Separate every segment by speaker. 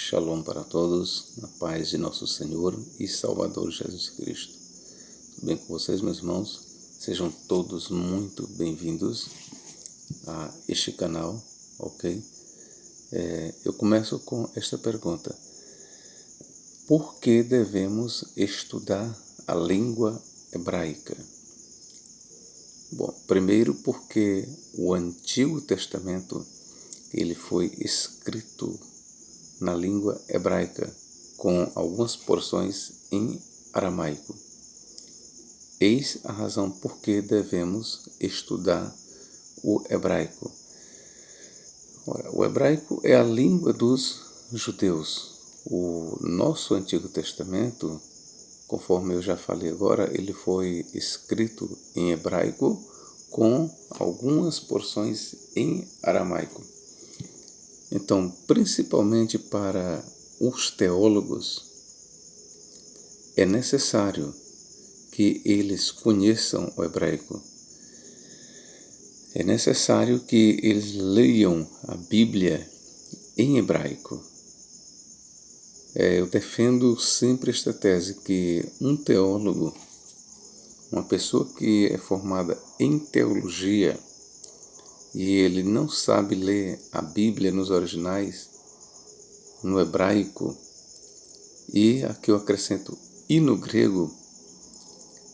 Speaker 1: Shalom para todos, na paz de nosso Senhor e Salvador Jesus Cristo. Tudo bem com vocês, meus irmãos? Sejam todos muito bem-vindos a este canal, ok? Eu começo com esta pergunta: por que devemos estudar a língua hebraica? Bom, primeiro porque o Antigo Testamento ele foi escrito na língua hebraica, com algumas porções em aramaico. Eis a razão por que devemos estudar o hebraico. Ora, o hebraico é a língua dos judeus. O nosso Antigo Testamento, conforme eu já falei agora, ele foi escrito em hebraico com algumas porções em aramaico. Então, principalmente para os teólogos, é necessário que eles conheçam o hebraico. É necessário que eles leiam a Bíblia em hebraico. Eu defendo sempre esta tese que um teólogo, uma pessoa que é formada em teologia, e ele não sabe ler a Bíblia nos originais, no hebraico, e aqui eu acrescento, e no grego,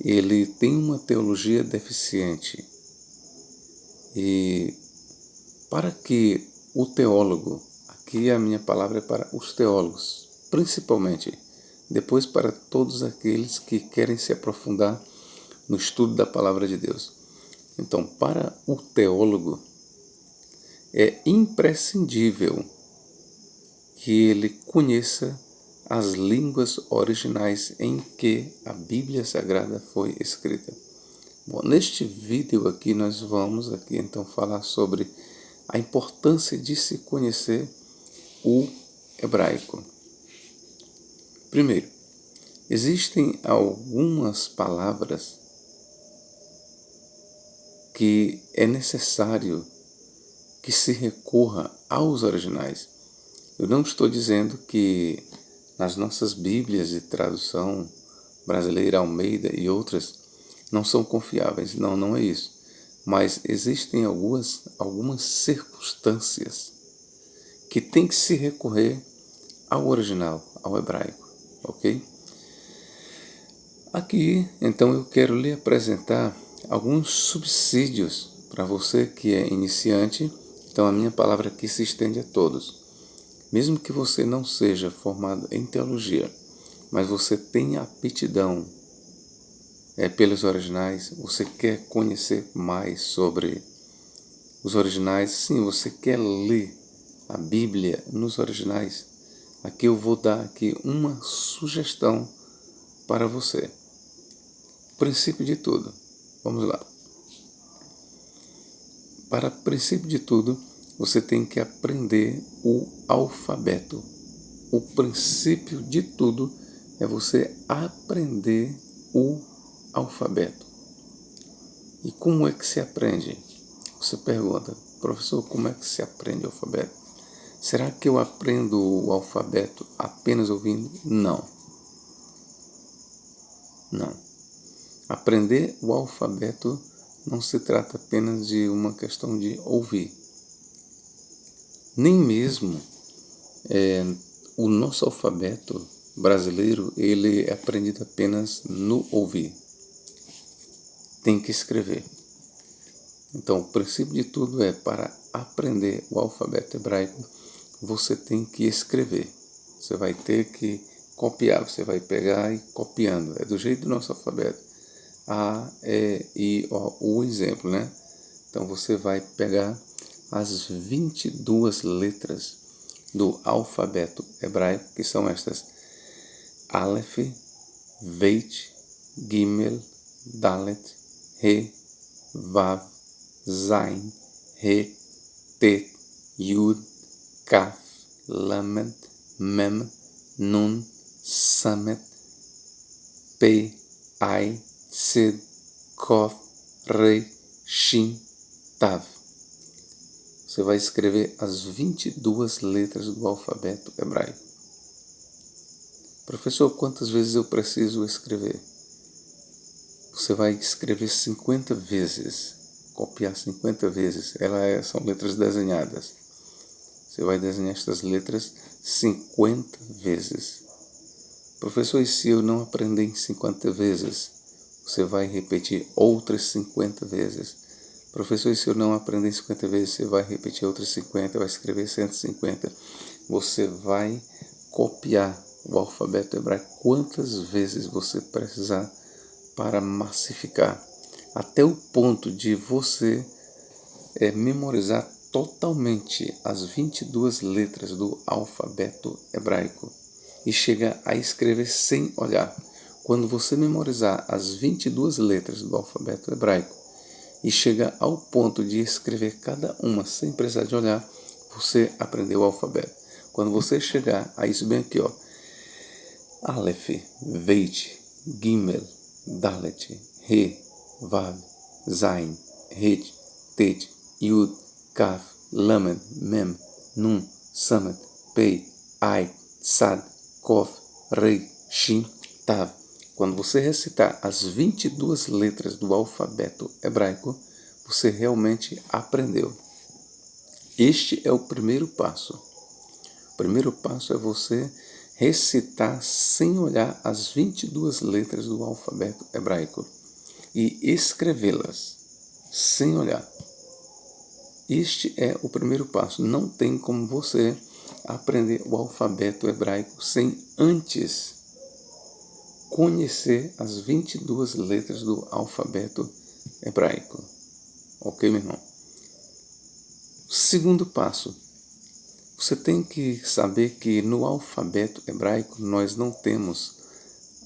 Speaker 1: ele tem uma teologia deficiente. E para que o teólogo, aqui a minha palavra é para os teólogos, principalmente, depois para todos aqueles que querem se aprofundar no estudo da palavra de Deus. Então, para o teólogo, é imprescindível que ele conheça as línguas originais em que a Bíblia Sagrada foi escrita. Bom, neste vídeo aqui nós vamos então falar sobre a importância de se conhecer o hebraico. Primeiro, existem algumas palavras que é necessário que se recorra aos originais. Eu não estou dizendo que nas nossas Bíblias de tradução brasileira, Almeida e outras não são confiáveis. Não, não é isso. Mas existem algumas circunstâncias que tem que se recorrer ao original, ao hebraico, ok? Aqui, então, eu quero lhe apresentar alguns subsídios para você que é iniciante. Então, a minha palavra aqui se estende a todos. Mesmo que você não seja formado em teologia, mas você tenha aptidão pelos originais, você quer conhecer mais sobre os originais, sim, você quer ler a Bíblia nos originais, aqui eu vou dar aqui uma sugestão para você. Princípio de tudo, vamos lá. Para princípio de tudo, você tem que aprender o alfabeto. O princípio de tudo é você aprender o alfabeto. E como é que se aprende? Você pergunta, professor, como é que se aprende o alfabeto? Será que eu aprendo o alfabeto apenas ouvindo? Não. Não. Aprender o alfabeto não se trata apenas de uma questão de ouvir. Nem mesmo o nosso alfabeto brasileiro, ele é aprendido apenas no ouvir. Tem que escrever. Então, o princípio de tudo é, para aprender o alfabeto hebraico, você tem que escrever. Você vai ter que copiar, você vai pegar e ir copiando. É do jeito do nosso alfabeto. A, E, I, O, o exemplo, né? Então, você vai pegar as 22 letras do alfabeto hebraico, que são estas: Aleph, Beit, Gimel, Dalet, He, Vav, Zain, He, Tet, Yud, Kaf, Lamed, Mem, Nun, Samet, Pe, Ai, Sed, Kof, Rei, Shin, Tav. Você vai escrever as 22 letras do alfabeto hebraico. Professor, quantas vezes eu preciso escrever? Você vai escrever 50 vezes, copiar 50 vezes. São letras desenhadas. Você vai desenhar estas letras 50 vezes. Professor, e se eu não aprender em 50 vezes? Você vai repetir outras 50 vezes. Professor, e se eu não aprender em 50 vezes? Você vai repetir outras 50, vai escrever 150. Você vai copiar o alfabeto hebraico quantas vezes você precisar para massificar, até o ponto de você memorizar totalmente as 22 letras do alfabeto hebraico e chegar a escrever sem olhar. Quando você memorizar as 22 letras do alfabeto hebraico e chegar ao ponto de escrever cada uma sem precisar de olhar, você aprendeu o alfabeto. Quando você chegar a isso bem aqui, ó, Aleph, Beit, Gimel, Dalet, He, Vav, Zain, Het, Tet, Yud, Kaf, Lamed, Mem, Nun, Samet, Pei, Ai, Tzad, Kof, Rei, Shin, Tav. Quando você recitar as 22 letras do alfabeto hebraico, você realmente aprendeu. Este é o primeiro passo. O primeiro passo é você recitar sem olhar as 22 letras do alfabeto hebraico e escrevê-las sem olhar. Este é o primeiro passo. Não tem como você aprender o alfabeto hebraico sem antes conhecer as 22 letras do alfabeto hebraico. Ok, meu irmão? Segundo passo. Você tem que saber que no alfabeto hebraico nós não temos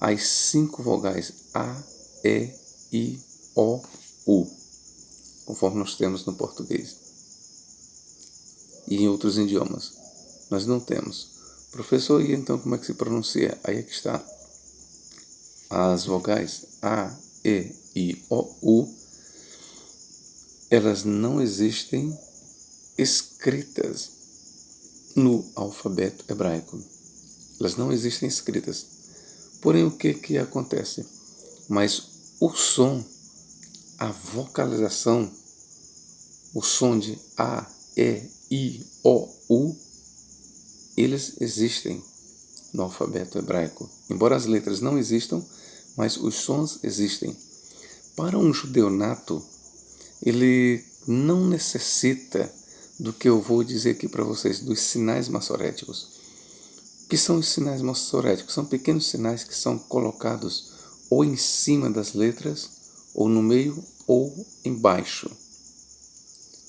Speaker 1: as 5 vogais A, E, I, O, U, conforme nós temos no português e em outros idiomas. Nós não temos. Professor, e então como é que se pronuncia? Aí é que está. As vogais A, E, I, O, U, elas não existem escritas no alfabeto hebraico. Elas não existem escritas. Porém, o que acontece? Mas o som, a vocalização, o som de A, E, I, O, U, eles existem no alfabeto hebraico. Embora as letras não existam, mas os sons existem. Para um judeu nato, ele não necessita do que eu vou dizer aqui para vocês, dos sinais massoréticos. O que são os sinais massoréticos? São pequenos sinais que são colocados ou em cima das letras, ou no meio, ou embaixo.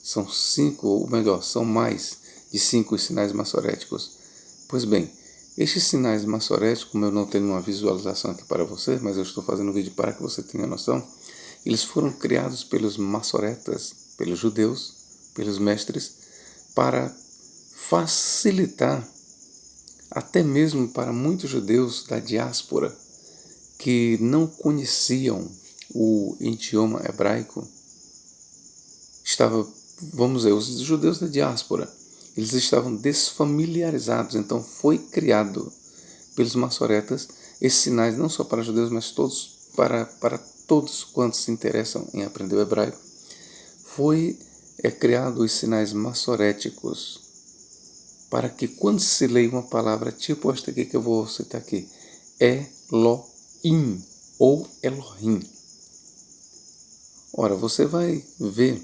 Speaker 1: São 5, ou melhor, são mais de 5 os sinais massoréticos. Pois bem, estes sinais massoréticos, como eu não tenho uma visualização aqui para você, mas eu estou fazendo um vídeo para que você tenha noção, eles foram criados pelos massoretas, pelos judeus, pelos mestres, para facilitar, até mesmo para muitos judeus da diáspora, que não conheciam o idioma hebraico, vamos dizer, os judeus da diáspora, eles estavam desfamiliarizados, então foi criado pelos massoretas esses sinais, não só para judeus, mas todos para todos quantos se interessam em aprender o hebraico. Criado os sinais massoréticos, para que quando se leia uma palavra, tipo esta aqui que eu vou citar aqui, Elohim ou Elohim. Ora, você vai ver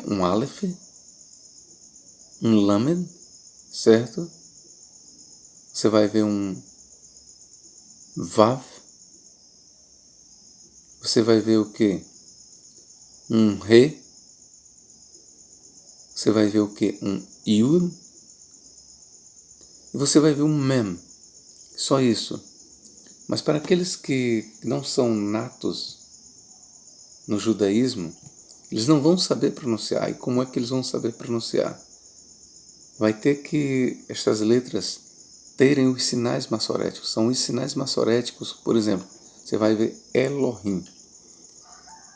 Speaker 1: um Aleph, um Lamed, certo? Você vai ver um Vav. Você vai ver o que? Um Re. Você vai ver o que? Um Yud. E você vai ver um Mem. Só isso. Mas para aqueles que não são natos no judaísmo, eles não vão saber pronunciar. E como é que eles vão saber pronunciar? Vai ter que estas letras terem os sinais massoréticos. São os sinais massoréticos, por exemplo, você vai ver Elohim.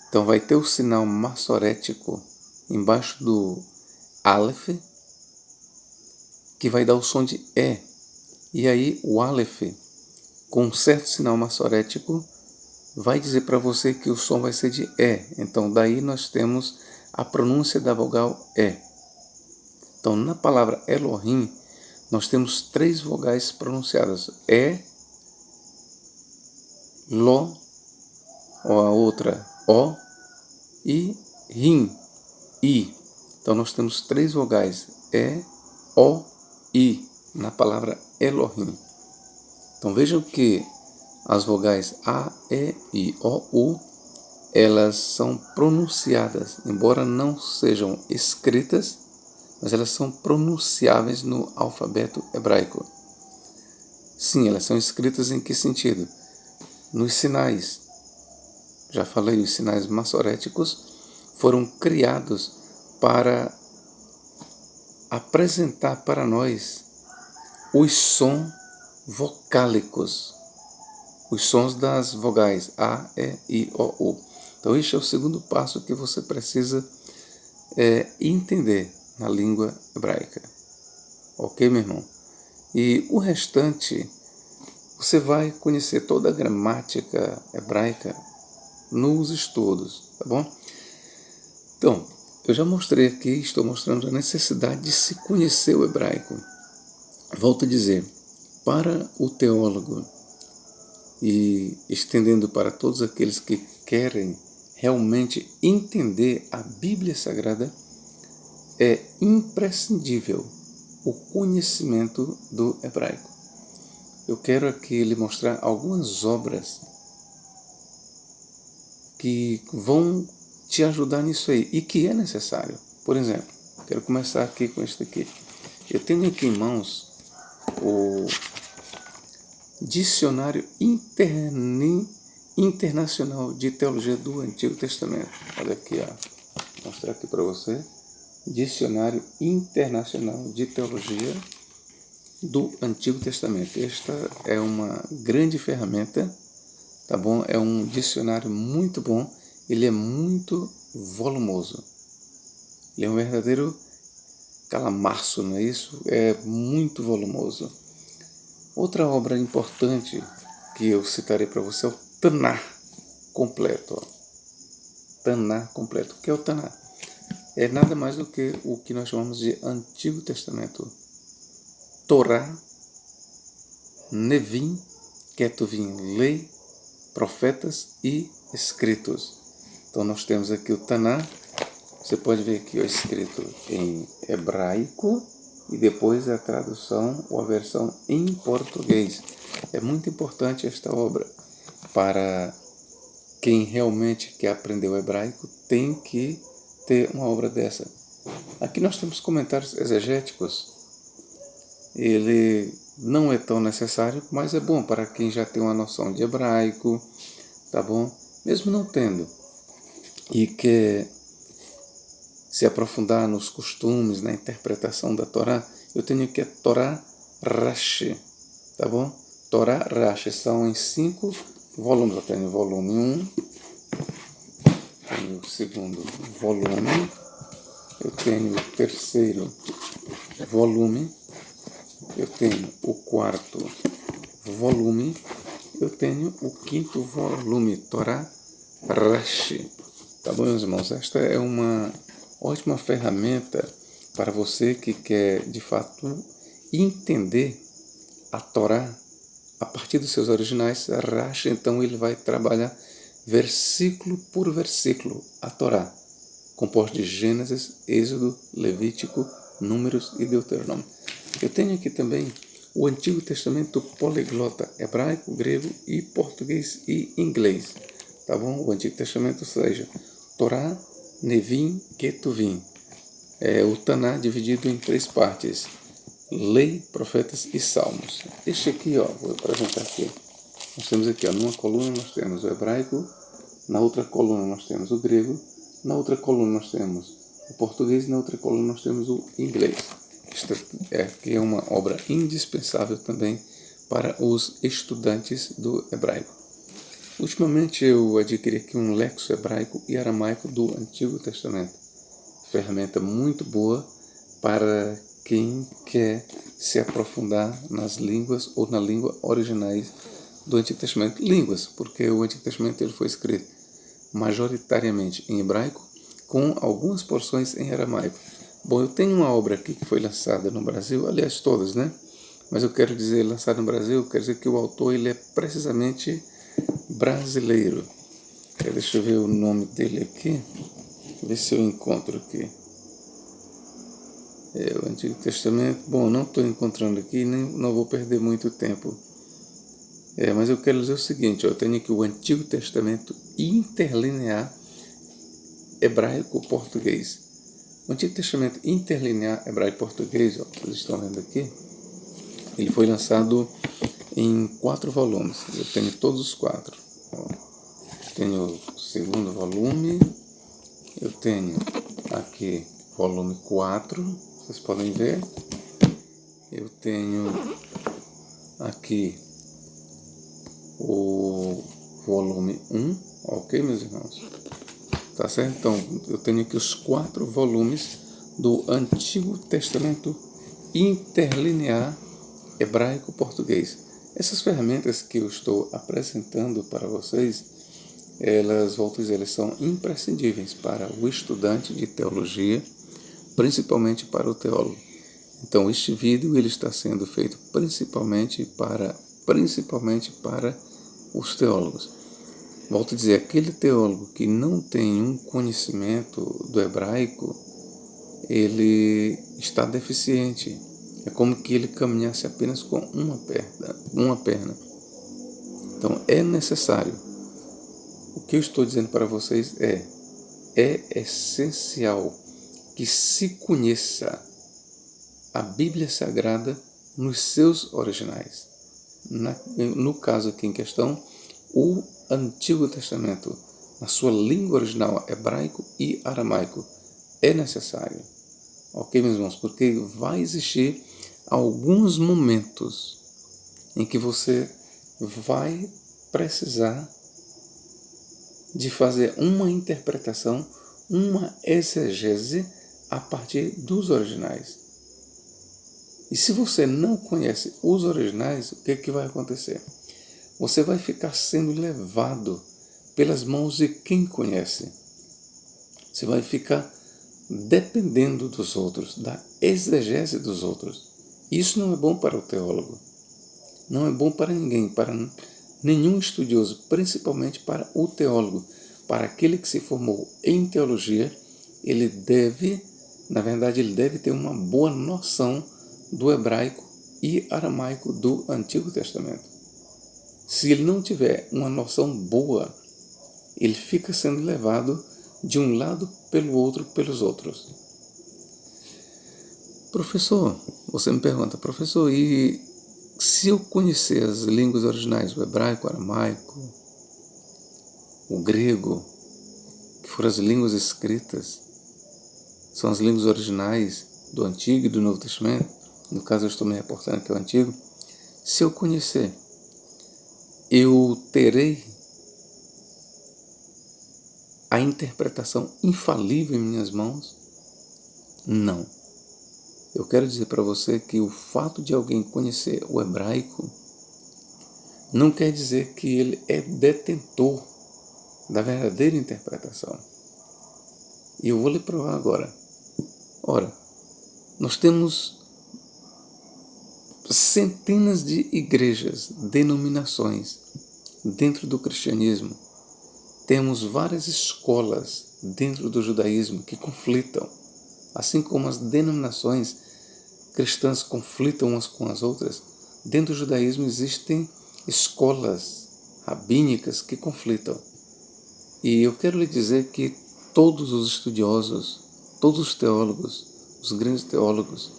Speaker 1: Então vai ter o sinal massorético embaixo do Aleph, que vai dar o som de E. E aí o Aleph, com um certo sinal maçorético, vai dizer para você que o som vai ser de E. Então daí nós temos a pronúncia da vogal E. Então na palavra Elohim, nós temos 3 vogais pronunciadas. E, Lo, ou a outra O, e Rim, I. Então nós temos 3 vogais. E, O, I, na palavra Elohim. Então vejam que as vogais A, E, I, O, U, elas são pronunciadas, embora não sejam escritas, mas elas são pronunciáveis no alfabeto hebraico. Sim, elas são escritas em que sentido? Nos sinais. Já falei, os sinais maçoréticos foram criados para apresentar para nós os sons vocálicos, os sons das vogais A, E, I, O, U. Então este é o segundo passo que você precisa entender na língua hebraica. Ok, meu irmão? E o restante, você vai conhecer toda a gramática hebraica nos estudos, tá bom? Então, eu já mostrei aqui, estou mostrando a necessidade de se conhecer o hebraico. Volto a dizer, para o teólogo e estendendo para todos aqueles que querem realmente entender a Bíblia Sagrada, é imprescindível o conhecimento do hebraico. Eu quero aqui lhe mostrar algumas obras que vão te ajudar nisso aí e que é necessário. Por exemplo, quero começar aqui com este aqui. Eu tenho aqui em mãos o Dicionário Internacional de Teologia do Antigo Testamento. Olha aqui, ó. Vou mostrar aqui para você. Dicionário Internacional de Teologia do Antigo Testamento. Esta é uma grande ferramenta, tá bom? É um dicionário muito bom. Ele é muito volumoso. Ele é um verdadeiro calamaço, não é isso? É muito volumoso. Outra obra importante que eu citarei para você é o Taná completo. Ó. Taná completo. O que é o Taná? É nada mais do que o que nós chamamos de Antigo Testamento. Torá, Nevim, Ketuvim, lei, profetas e escritos. Então nós temos aqui o Taná. Você pode ver aqui ó, escrito em hebraico e depois a tradução ou a versão em português. É muito importante esta obra. Para quem realmente quer aprender o hebraico, tem que ter uma obra dessa. Aqui nós temos comentários exegéticos. Ele não é tão necessário, mas é bom para quem já tem uma noção de hebraico, tá bom? Mesmo não tendo e quer se aprofundar nos costumes, na interpretação da Torá, eu tenho que a Torá Rashi, tá bom? Torá Rashi são em 5 volumes. Eu tenho o volume 1, tenho o segundo volume, eu tenho o terceiro volume, eu tenho o quarto volume, eu tenho o quinto volume, Torá Rashi. Tá bom, meus irmãos? Esta é uma ótima ferramenta para você que quer, de fato, entender a Torá a partir dos seus originais. Rashi, então, ele vai trabalhar versículo por versículo a Torá, composto de Gênesis, Êxodo, Levítico, Números e Deuteronômio. Eu tenho aqui também o Antigo Testamento poliglota, hebraico, grego e português e inglês. Tá bom? O Antigo Testamento, ou seja, Torá, Nevim, Ketuvim. O Taná dividido em 3 partes. Lei, profetas e salmos. Este aqui, ó, vou apresentar aqui. Nós temos aqui, ó, numa coluna nós temos o hebraico, na outra coluna nós temos o grego, na outra coluna nós temos o português e na outra coluna nós temos o inglês. Esta aqui é uma obra indispensável também para os estudantes do hebraico. Ultimamente eu adquiri aqui um lexo hebraico e aramaico do Antigo Testamento. Ferramenta muito boa para quem quer se aprofundar nas línguas ou na língua originais do Antigo Testamento. Línguas, porque o Antigo Testamento ele foi escrito majoritariamente em hebraico, com algumas porções em aramaico. Bom, eu tenho uma obra aqui que foi lançada no Brasil, aliás, todas, né? Mas eu quero dizer, lançada no Brasil, quero dizer que o autor ele é precisamente brasileiro. Deixa eu ver o nome dele aqui, ver se eu encontro aqui. O Antigo Testamento, bom, não estou encontrando aqui, nem não vou perder muito tempo. Mas eu quero dizer o seguinte, eu tenho aqui o Antigo Testamento interlinear hebraico-português. O Antigo Testamento interlinear hebraico-português, vocês estão vendo aqui, ele foi lançado em 4 volumes. Eu tenho todos os 4. Tenho o segundo volume, eu tenho aqui volume 4, vocês podem ver. Eu tenho aqui o volume 1, ok, meus irmãos? Tá certo? Então, eu tenho aqui os 4 volumes do Antigo Testamento interlinear hebraico-português. Essas ferramentas que eu estou apresentando para vocês, elas, volto a dizer, elas são imprescindíveis para o estudante de teologia, principalmente para o teólogo. Então, este vídeo ele está sendo feito principalmente para os teólogos. Volto a dizer, aquele teólogo que não tem um conhecimento do hebraico, ele está deficiente. É como que ele caminhasse apenas com uma perna. Então, é necessário. O que eu estou dizendo para vocês é essencial que se conheça a Bíblia Sagrada nos seus originais. No caso aqui em questão, o Antigo Testamento, na sua língua original, hebraico e aramaico, é necessário. Ok, meus irmãos? Porque vai existir alguns momentos em que você vai precisar de fazer uma interpretação, uma exegese a partir dos originais. E se você não conhece os originais, o que vai acontecer? Você vai ficar sendo levado pelas mãos de quem conhece. Você vai ficar dependendo dos outros, da exegese dos outros. Isso não é bom para o teólogo. Não é bom para ninguém, para nenhum estudioso, principalmente para o teólogo. Para aquele que se formou em teologia, ele deve ter uma boa noção do hebraico e aramaico do Antigo Testamento. Se ele não tiver uma noção boa, ele fica sendo levado de um lado pelo outro, pelos outros. Professor, você me pergunta, professor, e se eu conhecer as línguas originais, o hebraico, o aramaico, o grego, que foram as línguas escritas, são as línguas originais do Antigo e do Novo Testamento, no caso eu estou me reportando que é o Antigo, se eu conhecer, eu terei a interpretação infalível em minhas mãos? Não. Eu quero dizer para você que o fato de alguém conhecer o hebraico não quer dizer que ele é detentor da verdadeira interpretação. E eu vou lhe provar agora. Ora, nós temos centenas de igrejas, denominações dentro do cristianismo. Temos várias escolas dentro do judaísmo que conflitam, assim como as denominações cristãs conflitam umas com as outras. Dentro do judaísmo existem escolas rabínicas que conflitam. E eu quero lhe dizer que todos os estudiosos, todos os teólogos, os grandes teólogos,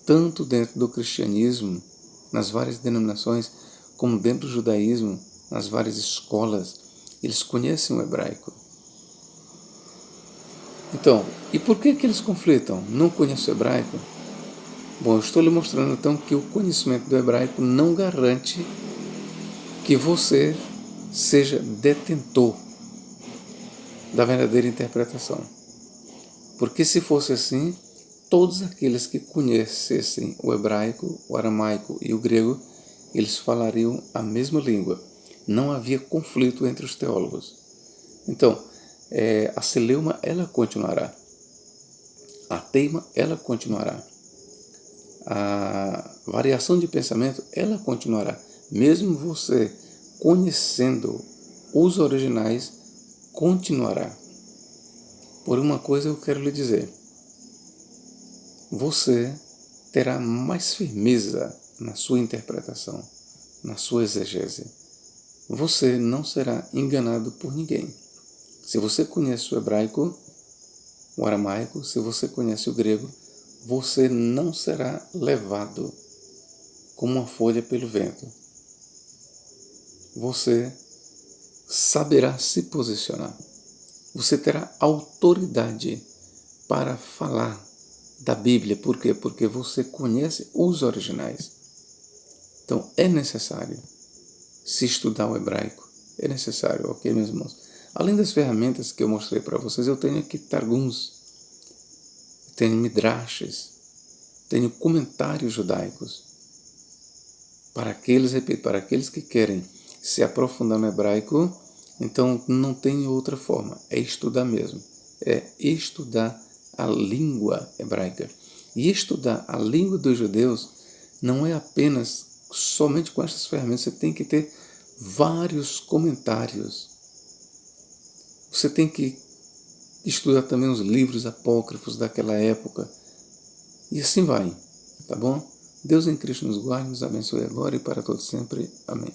Speaker 1: tanto dentro do cristianismo, nas várias denominações, como dentro do judaísmo, nas várias escolas, eles conhecem o hebraico. Então, e por que eles conflitam? Não conhecem o hebraico? Bom, eu estou lhe mostrando então que o conhecimento do hebraico não garante que você seja detentor da verdadeira interpretação. Porque se fosse assim, todos aqueles que conhecessem o hebraico, o aramaico e o grego, eles falariam a mesma língua. Não havia conflito entre os teólogos. Então, a celeuma, ela continuará. A teima, ela continuará. A variação de pensamento, ela continuará. Mesmo você conhecendo os originais, continuará. Por uma coisa eu quero lhe dizer. Você terá mais firmeza na sua interpretação, na sua exegese. Você não será enganado por ninguém. Se você conhece o hebraico, o aramaico, se você conhece o grego, você não será levado como uma folha pelo vento. Você saberá se posicionar. Você terá autoridade para falar da Bíblia. Por quê? Porque você conhece os originais. Então, é necessário se estudar o hebraico. É necessário, ok, meus irmãos? Além das ferramentas que eu mostrei para vocês, eu tenho aqui targums, tenho midrashes, tenho comentários judaicos. Para aqueles que querem se aprofundar no hebraico, então não tem outra forma, é estudar mesmo. É estudar a língua hebraica. E estudar a língua dos judeus não é apenas somente com essas ferramentas, você tem que ter vários comentários. Você tem que estudar também os livros apócrifos daquela época. E assim vai, tá bom? Deus em Cristo nos guarde, nos abençoe agora e para todos sempre. Amém.